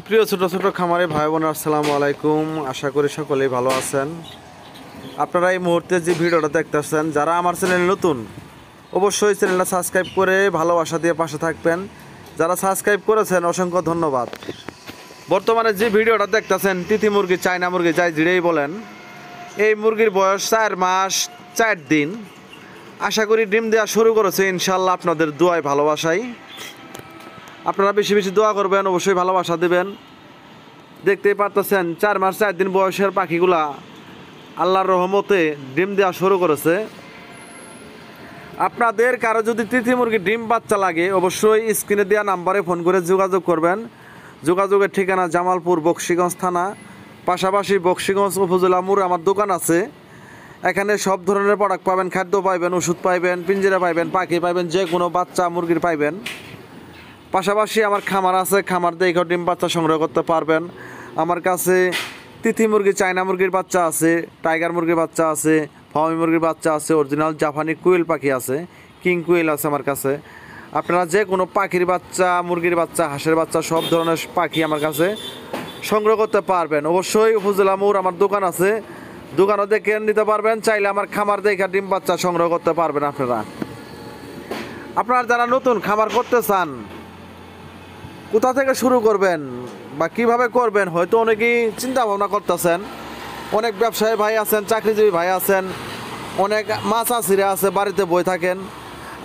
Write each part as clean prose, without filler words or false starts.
প্রিয় ছোট ছোট খামারে ভাই বোন আসসালামু আলাইকুম। আশা করি সকলেই ভালো আছেন। আপনারা এই মুহূর্তে যে ভিডিওটা দেখতেছেন, যারা আমার চ্যানেল নতুন অবশ্যই চ্যানেলটা সাবস্ক্রাইব করে ভালোবাসা দিয়ে পাশে থাকবেন। যারা সাবস্ক্রাইব করেছেন অসংখ্য ধন্যবাদ। বর্তমানে যে ভিডিওটা দেখতেছেন তিথি মুরগি, চায়না মুরগি, যাই যেটাই বলেন, এই মুরগির বয়স 4 মাস 4 দিন। আশা করি ডিম দেওয়া শুরু করেছে ইনশাল্লাহ আপনাদের দোয়ায় ভালোবাসাই। আপনারা বেশি বেশি দোয়া করবেন, অবশ্যই ভালোবাসা দেবেন। দেখতেই পারতেছেন 4 মাস 4 দিন বয়সের পাখিগুলা আল্লাহর রহমতে ডিম দেওয়া শুরু করেছে। আপনাদের কারো যদি তিথি মুরগির ডিম বাচ্চা লাগে অবশ্যই স্ক্রিনে দেওয়া নাম্বারে ফোন করে যোগাযোগ করবেন। যোগাযোগের ঠিকানা জামালপুর বকশীগঞ্জ থানা, পাশাপাশি বকশীগঞ্জ উপজেলা মোড় আমার দোকান আছে। এখানে সব ধরনের প্রোডাক্ট পাবেন, খাদ্য পাইবেন, ওষুধ পাইবেন, পিঞ্জিরা পাইবেন, পাখি পাইবেন, যে কোনো বাচ্চা মুরগির পাইবেন। পাশাপাশি আমার খামার আছে, খামার দেখে ডিম বাচ্চা সংগ্রহ করতে পারবেন। আমার কাছে তিথি মুরগি, চায়না মুরগির বাচ্চা আছে, টাইগার মুরগির বাচ্চা আছে, ফার্মি মুরগির বাচ্চা আছে, অরিজিনাল জাপানি কুইল পাখি আছে, কিং কুইল আছে আমার কাছে। আপনারা যে কোনো পাখির বাচ্চা, মুরগির বাচ্চা, হাঁসের বাচ্চা, সব ধরনের পাখি আমার কাছে সংগ্রহ করতে পারবেন। অবশ্যই উপজেলা মোড় আমার দোকান আছে, দোকানও দেখে নিতে পারবেন। চাইলে আমার খামার দেখে ডিম বাচ্চা সংগ্রহ করতে পারবেন। আপনারা যারা নতুন খামার করতে চান, কোথা থেকে শুরু করবেন বা কিভাবে করবেন, হয়তো অনেকেই চিন্তা ভাবনা করতেছেন। অনেক ব্যবসায়ী ভাই আছেন, চাকরিজীবী ভাই আছেন, অনেক মাছ চাষিরা আছে, বাড়িতে বই থাকেন।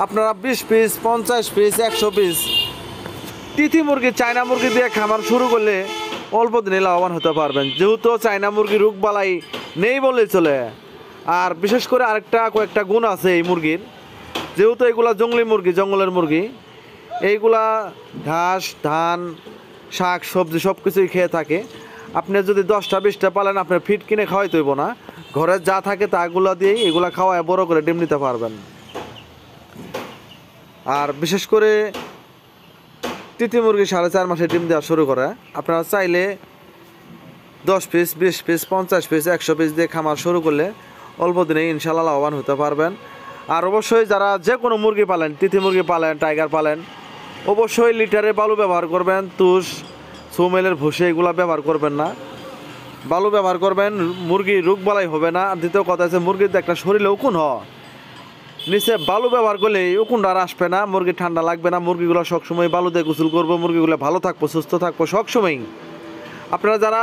আপনারা 20 পিস, 50 পিস, 100 পিস তিথি মুরগি, চায়না মুরগি দিয়ে খামার শুরু করলে অল্প দিনে লাভবান হতে পারবেন। যেহেতু চায়না মুরগি রোগবালাই নেই বলেই চলে। আর বিশেষ করে কয়েকটা গুণ আছে এই মুরগির। যেহেতু এগুলা জঙ্গলি মুরগি, জঙ্গলের মুরগি, এইগুলা ঘাস, ধান, শাক সবজি সব কিছুই খেয়ে থাকে। আপনি যদি 10টা 20টা পালেন, আপনার ফিড কিনে খাওয়াই তৈব না, ঘরে যা থাকে তাগুলো দিয়েই এগুলা খাওয়ায় বড় করে ডিম নিতে পারবেন। আর বিশেষ করে তিথি মুরগি 4.5 মাসে ডিম দেওয়া শুরু করে। আপনারা চাইলে 10 পিস, 20 পিস, 50 পিস, 100 পিস দিয়ে খামার শুরু করলে অল্প দিনে ইনশাল্লাহ লাভবান হতে পারবেন। আর অবশ্যই যারা যে কোনো মুরগি পালেন, তিথি মুরগি পালেন, টাইগার পালেন, অবশ্যই লিটারে বালু ব্যবহার করবেন। তুষ, সুমেলের ভুসি এগুলা ব্যবহার করবেন না, বালু ব্যবহার করবেন। মুরগি রোগবালাই হবে না। আর দ্বিতীয় কথা হচ্ছে, মুরগির একটা শরীরে উকুন হয়, নিচে বালু ব্যবহার করলে উকুনটা আর আসবে না, মুরগি ঠান্ডা লাগবে না। মুরগিগুলো সবসময় বালু দিয়ে গোসল করবো, মুরগিগুলো ভালো থাকবো, সুস্থ থাকবো সবসময়ই। আপনারা যারা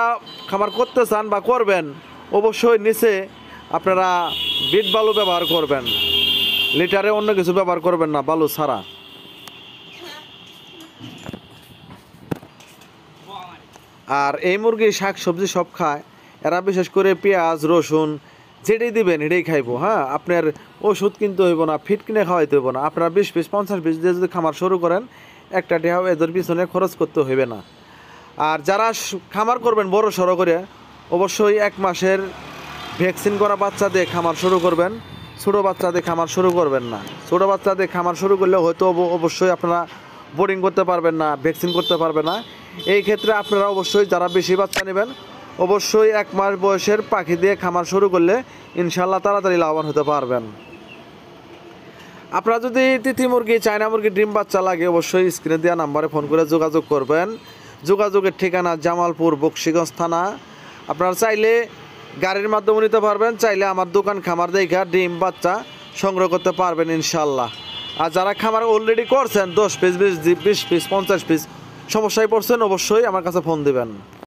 খামার করতে চান বা করবেন, অবশ্যই নিচে আপনারা বিট বালু ব্যবহার করবেন, লিটারে অন্য কিছু ব্যবহার করবেন না, বালু ছাড়া। আর এই মুরগি শাক সবজি সব খায়, এরা বিশেষ করে পেঁয়াজ রসুন যেটাই দিবেন এটাই খাইবো। হ্যাঁ, আপনার ওষুধ কিনতে হইব না, ফিট কিনে খাওয়াইতে হইব না। আপনারা 20 পিস, 50 পিস দিয়ে যদি খামার শুরু করেন, একটা টাকাও এদের পিছনে খরচ করতে হইবে না। আর যারা খামার করবেন বড় সড়ো করে, অবশ্যই 1 মাসের ভ্যাকসিন করা বাচ্চা দিয়ে খামার শুরু করবেন। ছোটো বাচ্চা দিয়ে খামার শুরু করবেন না। ছোটো বাচ্চা দিয়ে খামার শুরু করলে হয়তো অবশ্যই আপনারা বোর্ডিং করতে পারবেন না, ভ্যাকসিন করতে পারবেন না। এই ক্ষেত্রে আপনারা অবশ্যই যারা বেশি বাচ্চা নেবেন, অবশ্যই 1 মাস বয়সের পাখি দিয়ে খামার শুরু করলে ইনশাল্লাহ তাড়াতাড়ি লাভবান হতে পারবেন। আপনারা যদি তিথি মুরগি, চায়না মুরগি ডিম বাচ্চা লাগে, অবশ্যই স্ক্রিনে দেওয়া নাম্বারে ফোন করে যোগাযোগ করবেন। যোগাযোগের ঠিকানা জামালপুর বকশীগঞ্জ থানা। আপনারা চাইলে গাড়ির মাধ্যমে নিতে পারবেন, চাইলে আমার দোকান খামার দেখা ডিম বাচ্চা সংগ্রহ করতে পারবেন ইনশাল্লাহ। আর যারা খামার অলরেডি করছেন 10 পিস, 20 পিস, 50 পিস সমস্যায় পড়ছেন, অবশ্যই আমার কাছে ফোন দিবেন।